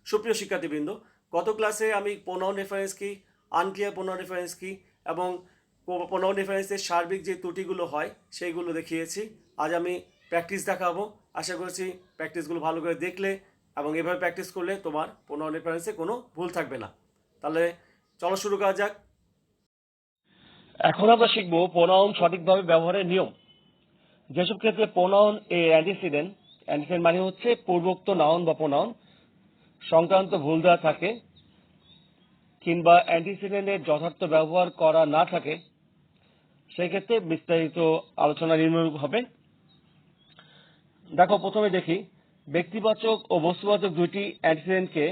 সুপ্রিয় শিক্ষার্থীবৃন্দ, গত ক্লাসে আমি প্রোনাউন রেফারেন্স কি, আনক্লিয়ার প্রোনাউন রেফারেন্স কি এবং প্রোনাউন রেফারেন্সের সার্বিক যে ত্রুটিগুলো হয় সেইগুলো দেখিয়েছি। আজ আমি প্র্যাকটিস দেখাবো। আশা করছি প্র্যাকটিসগুলো ভালো করে দেখলে এবং এভাবে প্র্যাকটিস করলে তোমার প্রোনাউন রেফারেন্সে কোনো ভুল থাকবে না। তাহলে চলো শুরু করা যাক। এখন আমরা শিখব প্রোনাউন সঠিকভাবে ব্যবহারের নিয়ম। যেসব ক্ষেত্রে প্রোনাউন এ অ্যান্টিসিডেন্ট মানে হচ্ছে পূর্বোক্ত নাউন বা প্রোনাউন সংক্রান্ত ভুল দেওয়া থাকে কিংবা অ্যান্টিসিডেন্টের যথার্থ ব্যবহার করা না থাকে, সেক্ষেত্রে বিস্তারিত আলোচনা নিম্নরূপ হবে। দেখো, প্রথমে দেখি ব্যক্তিবাচক ও বস্তুবাচক দুইটি অ্যান্টিসিডেন্টকে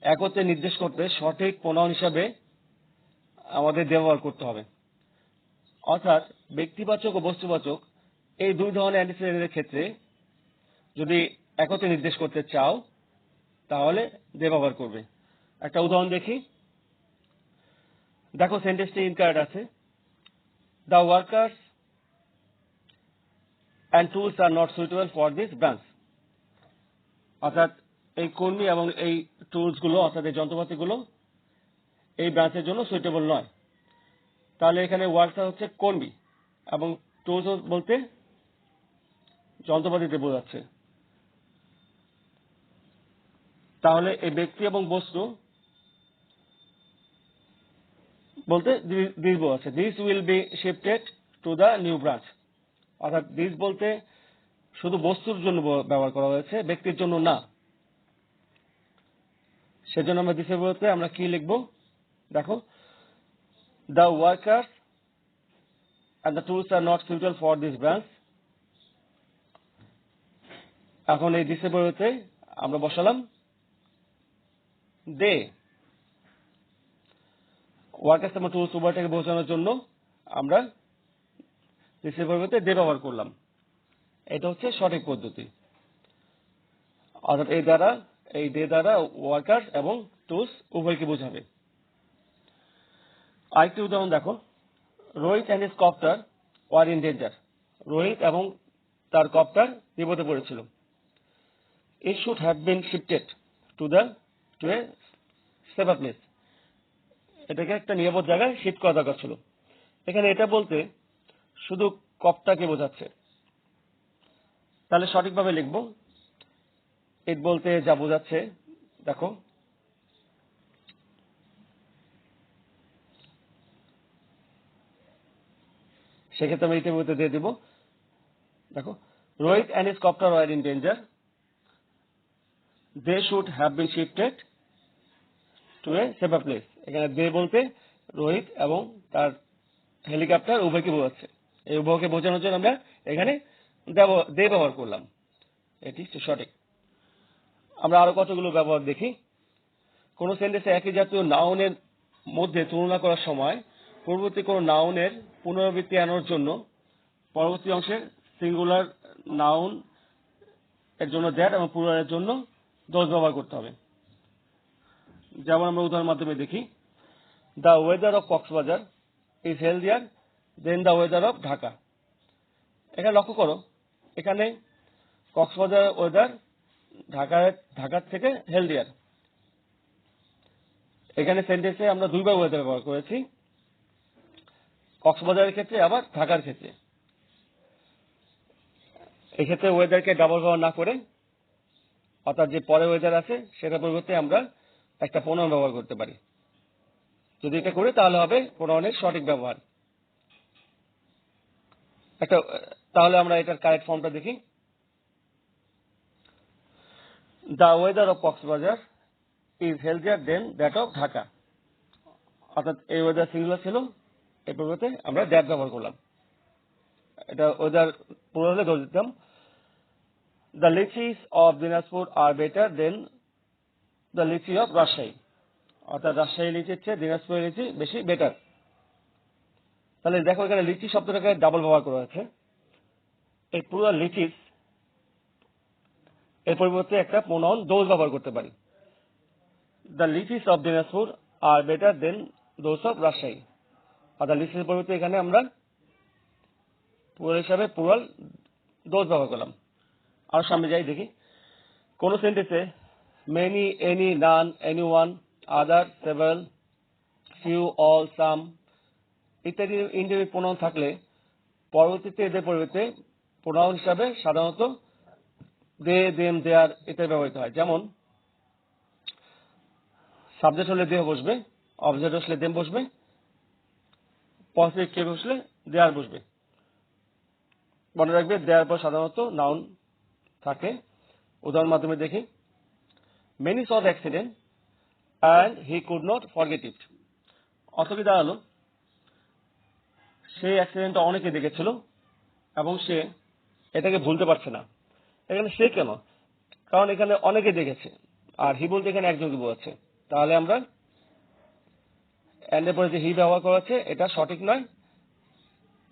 একত্রে নির্দেশ করতে সঠিক প্রোনাউন হিসাবে আমাদের ব্যবহার করতে হবে। অর্থাৎ ব্যক্তিবাচক ও বস্তুবাচক এই দুই ধরনের অ্যান্টিসিডেন্টের ক্ষেত্রে যদি একত্রে নির্দেশ করতে চাও তাহলে দে ব্যবহার করবে। একটা উদাহরণ দেখি। দেখো, সেন্টেন্সটি ইনকারেক্ট আছে। The workers and tools are not suitable for this branch. অর্থাৎ এই কর্মী এবং এই টুলস গুলো অর্থাৎ এই যন্ত্রপাতিগুলো এই ব্রাঞ্চের জন্য সুইটেবল নয়। তাহলে এখানে ওয়ার্কার হচ্ছে কর্মী এবং টুলস বলতে যন্ত্রপাতিতে বোঝাচ্ছে। তাহলে এই ব্যক্তি এবং বস্তু বলতে দিস বোঝাচ্ছে। This will be shifted to the new branch. অর্থাৎ দিস বলতে শুধু বস্তুর জন্য ব্যবহার করা হয়েছে, ব্যক্তির জন্য না। সেজন্য আমরা দিসের বলতে আমরা কি লিখব? দেখো, the workers and the tools are not suitable for this branch. এখন এই দিসের বলতে আমরা বসালাম দে। ওয়ার্কার্স এবং টুলস উভয়টাকে বোঝানোর জন্য আমরা দিসের পরিবর্তে দে ব্যবহার করলাম। এটা হচ্ছে সঠিক পদ্ধতি। অর্থাৎ এই দে দ্বারা ওয়ার্কার্স এবং টুলস উভয়কে বোঝাবে। আরেকটি উদাহরণ দেখো। Rohit and his copter were in danger. Rohit এবং তার কপ্টার বিপদে পড়েছিল। It should have been shifted to a safer place. এটাকে একটা নিরাপদ জায়গায় শিফট করা দরকার ছিল। এখানে এটা বলতে শুধু কপ্টারকে বোঝাচ্ছে। তাহলে সঠিকভাবে লিখব। ইট বলতে যা বোঝাচ্ছে, দেখো, সেক্ষেত্রে আমি ইটের বলতে দিয়ে দিব। দেখো, Rohit and his copter were in danger. They should have been shifted to a safer place. এখানে দে বলতে রোহিত এবং তার হেলিকপ্টার উভয়কে বোঝাচ্ছে। এই উভয়কে বোঝানোর জন্য আমরা এখানে দে ব্যবহার করলাম। এটি সঠিক। আমরা আরো কতগুলো ব্যবহার দেখি। কোন সেন্টেন্সে একই জাতীয় নাউনের মধ্যে তুলনা করার সময় পূর্ববর্তী কোন নাউনের পুনরাবৃত্তি আনার জন্য পরবর্তী অংশের সিঙ্গুলার নাউন এর জন্য দ্যাট এবং প্লুরালের জন্য দোজ ব্যবহার করতে হবে। যেমন আমরা উদাহরণের মাধ্যমে দেখি। The weather of Cox's Bazar is healthier than the weather of Dhaka. এখানে লক্ষ্য করো, এখানে কক্সবাজার ওয়েদার ঢাকার থেকে হেলদিয়ার। এখানে সেন্টেন্সে আমরা দুইবার ওয়েদার ব্যবহার করেছি, কক্সবাজারের ক্ষেত্রে আবার ঢাকার ক্ষেত্রে। এক্ষেত্রে ওয়েদারকে ডাবল ব্যবহার না করে, অর্থাৎ যে পরে ওয়েদার আছে সেটার পরিবর্তে আমরা একটা প্রোনাউন ব্যবহার করতে পারি। যদি এটা করি তাহলে হবে প্রোনাউনের সঠিক ব্যবহার। তাহলে আমরা এটার কারেক্ট ফর্মটা দেখি। The weather of Cox's Bazar is healthier than that of Dhaka. অর্থাৎ এই ওয়েদার সিঙ্গুলার ছিল, এর পরিবর্তে আমরা দ্যাট ব্যবহার করলাম। এটা ওয়েদার পুরো হলে ধরে দিতাম the lychees of Dinajpur are better than the lychee of Rajshahi. অর্থাৎ রাজশাহী লিচির চেয়ে দিনাজপুরের লিচি বেশি বেটার। তাহলে দেখো, এখানে লিচি শব্দটাকে ডাবল ব্যবহার করা হয়েছে। এই পুরো লিচিস এর পরিবর্তে একটা প্রোনাউন দোজ ব্যবহার করতে পারি। The lychees of Dinajpur are better than those of Rajshahi. অর্থাৎ লিচিসের পরিবর্তে এখানে আমরা প্লুরাল হিসাবে প্লুরাল দোজ ব্যবহার করলাম। আর সামনে যাই দেখি। কোন সেন্টেন্সে many, any, none, anyone, other, several, few, all, some ইত্যাদি ইনডেফিনিট প্রোনাউন থাকলে পরবর্তীতে এদের পরিবর্তে প্রোনাউন হিসাবে সাধারণত দে, দেম, দেয়ার ইত্যাদি ব্যবহৃত হয়। যেমন সাবজেক্ট হলে দে বসবে, অবজেক্ট আসলে দেম বসবে, পজিটিভ কে বসলে দেয়ার বসবে। মনে রাখবে দেয়ার পর সাধারণত নাউন থাকে। উদাহরণ মাধ্যমে দেখি, many saw the accident and he could not forget ইট। অর্থ কি দাঁড়ালো? সেই অ্যাক্সিডেন্টটা অনেকে দেখেছিল এবং সে এটাকে ভুলতে পারছে না। এখানে সে কেন? কারণ এখানে অনেকে দেখেছে, আর হি বলতে এখানে একজনকে বোঝাচ্ছে। তাহলে আমরা এন্ড এর পরে যে হি ব্যবহার করা হচ্ছে এটা সঠিক নয়।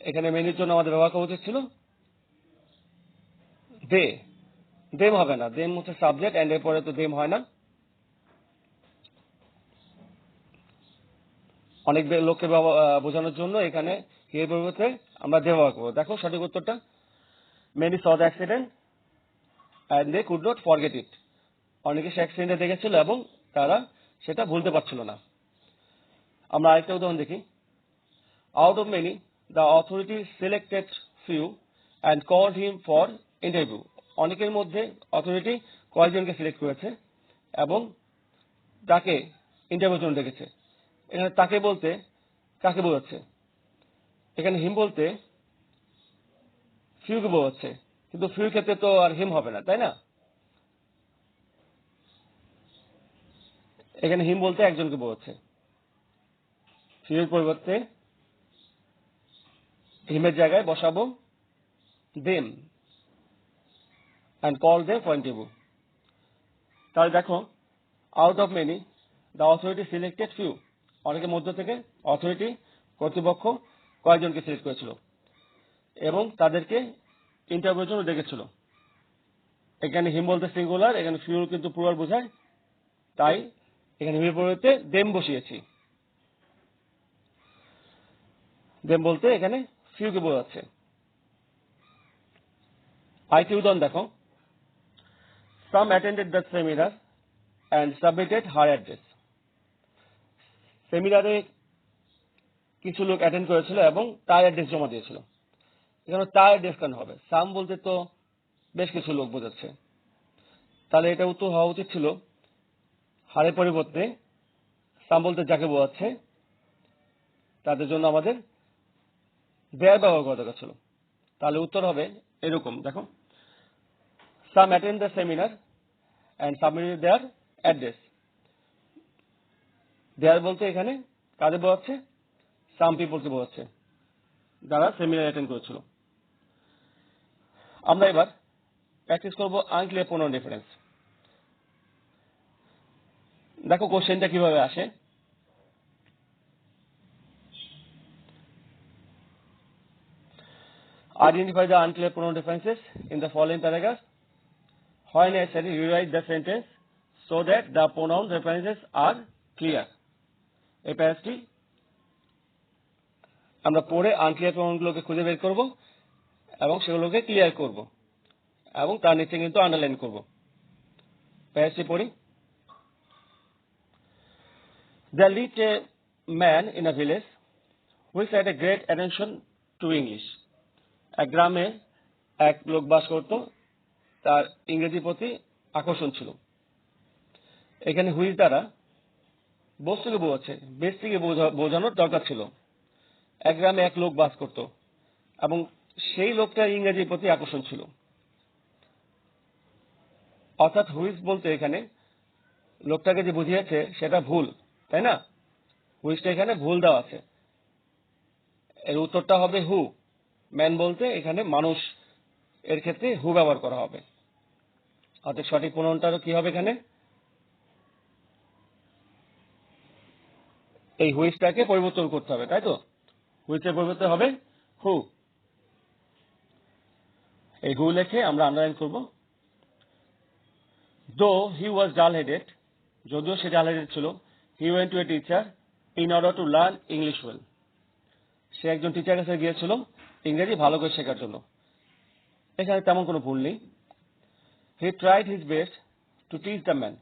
এখানে মেনির জন্য আমাদের ব্যবহার করা উচিত ছিল দে। দেম হবে না, দেম হচ্ছে সাবজেক্ট, এন্ড এর পরে তো দেম হয় না। অনেক লোককে বোঝানোর জন্য এখানে হি এর পরিবর্তে আমরা দে ব্যবহার করবো। দেখো সঠিক উত্তরটা, many saw the accident and they could not forget it. অনেকে সে অ্যাক্সিডেন্টে দেখেছিল এবং তারা সেটা ভুলতে পারছিল না। আমরা আরেকটা উদাহরণ দেখি, out of many the authority selected few and called him for interview. অনেকের মধ্যে অথরিটি কয়েকজনকে সিলেক্ট করেছে এবং তাকে ইন্টারভিউর জন্য ডেকেছে। এখানে তাকে বলতে কাকে বোঝাচ্ছে? এখানে হিম বলতে ফিউকে বোঝাচ্ছে, কিন্তু ফিউর ক্ষেত্রে তো আর হিম হবে না, তাই না? এখানে হিম বলতে একজনকে বোঝাচ্ছে। ফিউর পরিবর্তে হিমের জায়গায় বসাবো them and call them for interview. তাহলে দেখো, out of many the authority selected few. অনেকের মধ্য থেকে অথরিটি কর্তৃপক্ষ কয়েকজনকে সিলেক্ট করেছিল এবং তাদেরকে ইন্টারভিউর জন্য ডেকেছিল। এখানে হিম বলতে সিঙ্গুলার, এখানে ফিউ কিন্তু প্লুরাল বোঝায়, তাই এখানে হিমের পরিবর্তে দেম বসিয়েছি। দেম বলতে এখানে ফিউকে বোঝাচ্ছে। আরেকটি উদাহরণ দেখো, some attended the seminar and submitted her address. সেমিনারে কিছু লোক অ্যাটেন্ড করেছিল এবং তার অ্যাড্রেস জমা দিয়েছিল। এখানে তার অ্যাড্রেস কেন হবে? সাম বলতে তো বেশ কিছু লোক বোঝাচ্ছে। তাহলে এটা উত্তর হওয়া উচিত ছিল হারের পরিবর্তে সাম বলতে যাকে বোঝাচ্ছে তাদের জন্য আমাদের দেয়ার ব্যবহার করা দরকার ছিল। তাহলে উত্তর হবে এরকম, দেখো, some attend the seminar and submitted their address. Their বলতে এখানে কাদের বোঝাচ্ছে? সাম পিপলকে বোঝাচ্ছে যারা সেমিনার অ্যাটেন্ড করেছিল। আমরা এবার প্র্যাকটিস করবো আনক্লিয়ার প্রোনাউন ডিফারেন্স। দেখো কোশ্চেনটা কিভাবে আসে। Identify the unclear pronoun differences in the following paragraph. When necessary, rewrite the sentence so that the pronoun differences are clear. এই প্যারাগ্রাফটি আমরা পড়ে আনক্লিয়ার প্রোনাউনগুলোকে খুঁজে বের করব এবং সেগুলোকে ক্লিয়ার করব এবং তার নিচে কিন্তু আন্ডারলাইন করব। প্যারাগ্রাফটি পড়ি। There lived a man in a village which had a great attention to English. এক গ্রামে এক লোক বাস করত, তার ইংরেজির প্রতি আকর্ষণ ছিল। এখানে হুইচ দ্বারা বস্তুকে বোঝাচ্ছে, ব্যক্তিকে বোঝানোর দরকার ছিল। এক গ্রামে এক লোক বাস করত এবং সেই লোকটার ইংরেজির প্রতি আকর্ষণ ছিল। অর্থাৎ হুইচ বলতে এখানে লোকটাকে যে বুঝিয়েছে সেটা ভুল, তাই না? হুইচটা এখানে ভুল দেওয়া আছে। এর উত্তরটা হবে হু। ম্যান বলতে এখানে মানুষ, এর ক্ষেত্রে হু ব্যবহার করা হবে। অর্থাৎ সঠিক প্রোনাউনটা কি হবে? এখানে এই হুইচটাকে পরিবর্তন করতে হবে, তাই তো? হুইচের পরিবর্তে হবে হু। এই হু লেখে আমরা আন্ডারলাইন করব। Though he was dull-headed, যদিও সে dull-headed ছিল, he went to a teacher in order to learn English well. সে একজন টিচার কাছে গিয়েছিল ইংরেজি ভালো করে শেখার জন্য। এখানে তেমন কোনো ভুল নেই। He tried his best to teach the man.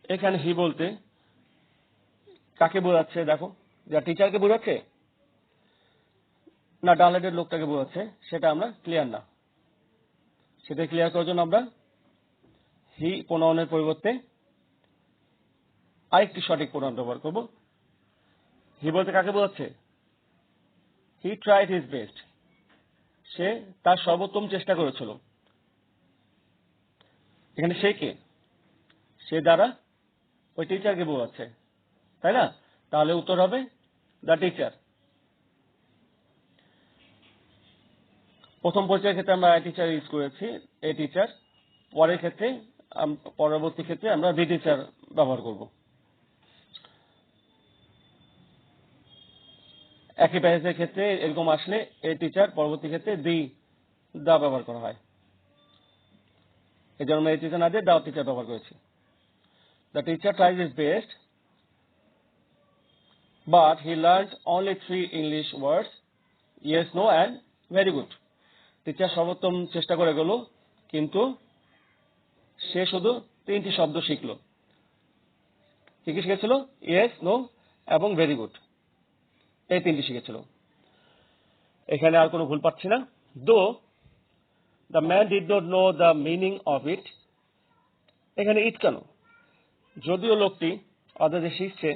এখানে হি বলতে কাকে বোঝাচ্ছে দেখো, যা টিচারকে বোঝাচ্ছে না ডালেটের লোকটাকে বোঝাচ্ছে সেটা আমরা ক্লিয়ার না। সেটা ক্লিয়ার করার জন্য আমরা হি প্রোনাউনের পরিবর্তে আরেকটি সঠিক প্রোনাউন ব্যবহার করব। হি বলতে কাকে বোঝাচ্ছে? হি ট্রাইড হিজ বেস্ট, সে তার সর্বোত্তম চেষ্টা করেছিল। এখানে সে কে? সে দ্বারা ওই টিচারকে বোঝাচ্ছে, তাই না? তাহলে উত্তর হবে দ্য টিচার। প্রথম পরিচয়ের ক্ষেত্রে আমরা টিচার ইউজ করেছি, এ টিচার। পরের ক্ষেত্রে পরবর্তী ক্ষেত্রে আমরা দি টিচার ব্যবহার করব। একই প্যাসেজের ক্ষেত্রে এরকম আসলে এ টিচার, পরবর্তী ক্ষেত্রে দা ব্যবহার করা হয়। এই জন্য আমরা এ টিচার না দিয়ে দা টিচার ব্যবহার করেছি। The teacher tries his best but he learned only 3 English words, yes, no and very good. Teacher সর্বোত্তম চেষ্টা করে গেল, কিন্তু সে শুধু 3টি শব্দ শিখল। কি কি শিখেছিল? ইয়েস, নো এবং ভেরি গুড, এই 3টি শিখেছিল। এখানে আর কোনো ভুল পাচ্ছি না। দো the man did not know the meaning of it, এখানে ইট কেন? যদিও লোকটি অর্থাৎ যে শিখছে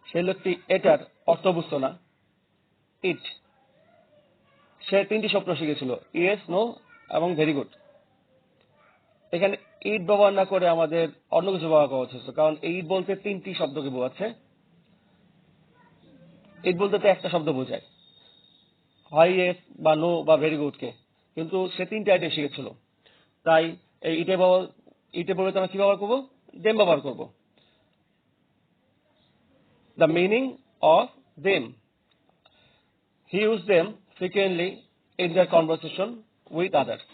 সেই লোকটি এটার অর্থ বুঝতো না, ইট, সে 3টি শব্দ শিখেছিল, ইয়েস, নো এবং ভেরি গুড। এখানে ইট ব্যবহার না করে আমাদের অন্য কিছু ব্যবহার করা উচিত, কারণ ইট বলতে 3টি শব্দকে বোঝাচ্ছে। ইট বলতে তো একটা শব্দ বোঝায়, হয় ইয়েস বা নো বা ভেরি গুডকে, কিন্তু সে 3টি আইটেম শিখেছিল। তাই এই ইটে পরিবর্তে আমরা কি ব্যবহার করবো? দেম ব্যবহার করব। The meaning of them, he use them frequently in their conversation with others.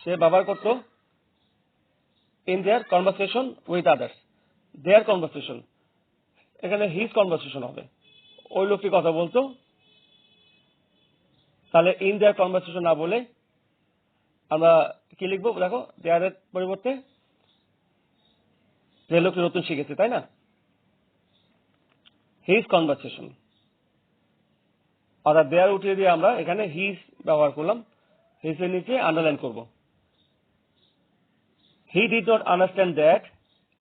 সে ব্যবহার করত in their conversation with others. Their conversation, এখানে হিজ কনভারসেশন হবে, ওই লোকটি কথা বলতো। তাহলে ইন দেয়ার কনভারসেশন না বলে আমরা কি লিখবো দেখো, দেয়ারের পরিবর্তে যে লোকটি নতুন শিখেছে, তাই না? হিজ কনভারসেশন, অর্থাৎ দেয়ার উঠিয়ে দিয়ে আমরা এখানে হিজ ব্যবহার করলাম, হিজের নিচে আন্ডারলাইন করব। He did not understand that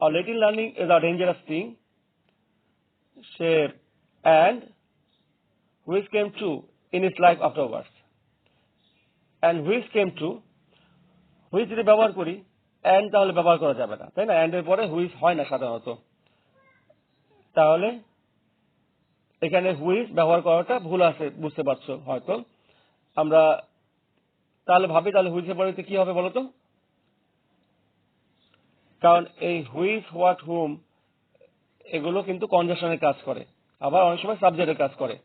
a little learning is a dangerous thing, say and which came true in his life afterwards, and which came true, which যদি ব্যবহার করি and তাহলে ব্যবহার করা যাবে না, তাই না? and এর পরে which হয় না সাধারণত, তাহলে এখানে which ব্যবহার করাটা ভুল আছে, বুঝতে পারছো হয়তো। আমরা তাহলে ভাবি, তাহলে which এর পরিবর্তে কি হবে বলতো? কারণ এই which, what, whom এগুলো কিন্তু কনজাংশনের কাজ করে, আবার অনেক সময় সাবজেক্টের কাজ করে।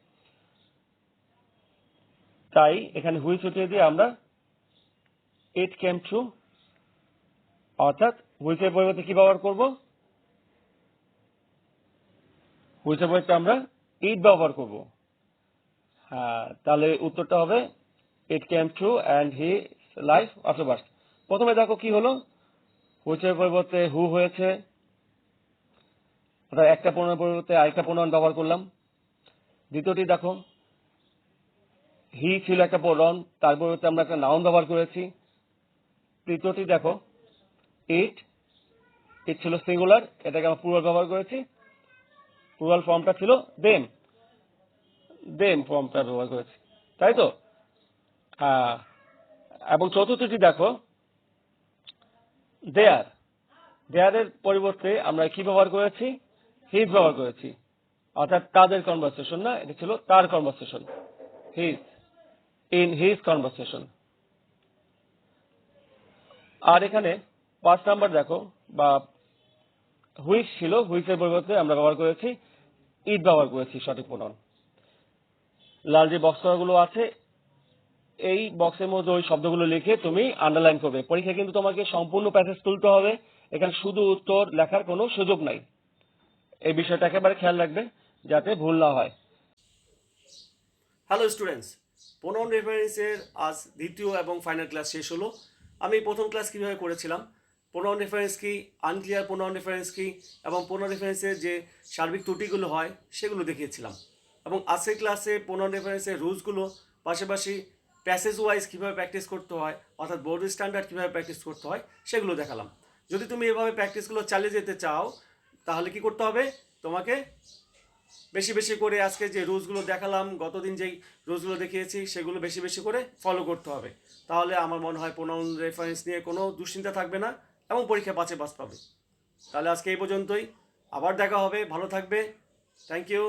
তাই এখানে হুইচ উঠিয়ে দিয়ে আমরা ইট কেম ট্রু, অর্থাৎ হুইচের পরিবর্তে কি ব্যবহার করব? হুইচের পরিবর্তে আমরা ইট ব্যবহার করব। হ্যাঁ, তাহলে উত্তরটা হবে it came true and he life afterwards. প্রথমে দেখো কি হলো, হুইচের পরিবর্তে হু হয়েছে, অর্থাৎ একটা প্রণয়ের পরিবর্তে আরেকটা প্রণয়ন ব্যবহার করলাম। দ্বিতীয়টি দেখো, হি ছিল একটা প্রণয়ন, তার পরিবর্তে আমরা একটা নাউন ব্যবহার করেছি। তৃতীয়টি দেখো, ইট ছিল সিঙ্গুলার, এটাকে আমরা প্লুরাল ব্যবহার করেছি, প্লুরাল ফর্মটা ছিল দেম ফর্মটা ব্যবহার করেছি, তাই তো? এবং চতুর্থটি দেখো, দেয়ারের পরিবর্তে আমরা কি ব্যবহার করেছি? হিজ ব্যবহার করেছি, অর্থাৎ তাদের কনভারসেশন না, এটা ছিল তার conversation, his, in his conversation. আর এখানে 5 নাম্বার দেখো, বা হুইচ ছিল, হুইচের পরিবর্তে আমরা ব্যবহার করেছি ইট ব্যবহার করেছি, সঠিক প্রণয়ন। লাল যে বক্সগুলো আছে, এই বক্সের মধ্যে ওই শব্দগুলো লিখে তুমি আন্ডারলাইন করবে। পরীক্ষায় কিন্তু তোমাকে সম্পূর্ণ প্যাসেজ তুলতে হবে, এখানে শুধু উত্তর লেখার কোনো সুযোগ নাই। এই বিষয়টা একেবারে খেয়াল রাখবে যাতে ভুল না হয়। হ্যালো স্টুডেন্টস, প্রোনাউন রেফারেন্সের আজ দ্বিতীয় এবং ফাইনাল ক্লাস শেষ হলো। আমি প্রথম ক্লাস কীভাবে করেছিলাম, প্রোনাউন রেফারেন্স কি, আনক্লিয়ার প্রোনাউন রেফারেন্স কি এবং প্রোনাউন রেফারেন্সের যে সার্বিক ত্রুটিগুলো হয় সেগুলো দেখিয়েছিলাম। এবং আজকের ক্লাসে প্রোনাউন রেফারেন্সের রুলসগুলো, পাশাপাশি প্যাসেজ ওয়াইজ কীভাবে প্র্যাকটিস করতে হয়, অর্থাৎ বোর্ড স্ট্যান্ডার্ড কীভাবে প্র্যাকটিস করতে হয় সেগুলো দেখালাম। যদি তুমি এভাবে প্র্যাকটিসগুলো চালিয়ে যেতে চাও তাহলে কি করতে হবে, তোমাকে বেশি বেশি করে আজকে যে রুলসগুলো দেখালাম, গতদিন যেই রুলসগুলো দেখিয়েছি সেগুলো বেশি বেশি করে ফলো করতে হবে। তাহলে আমার মনে হয় প্রোনাউন রেফারেন্স নিয়ে কোনো দুশ্চিন্তা থাকবে না এবং পরীক্ষা পাস পাবে। তাহলে আজকে এই পর্যন্তই, আবার দেখা হবে, ভালো থাকবে, থ্যাংক ইউ।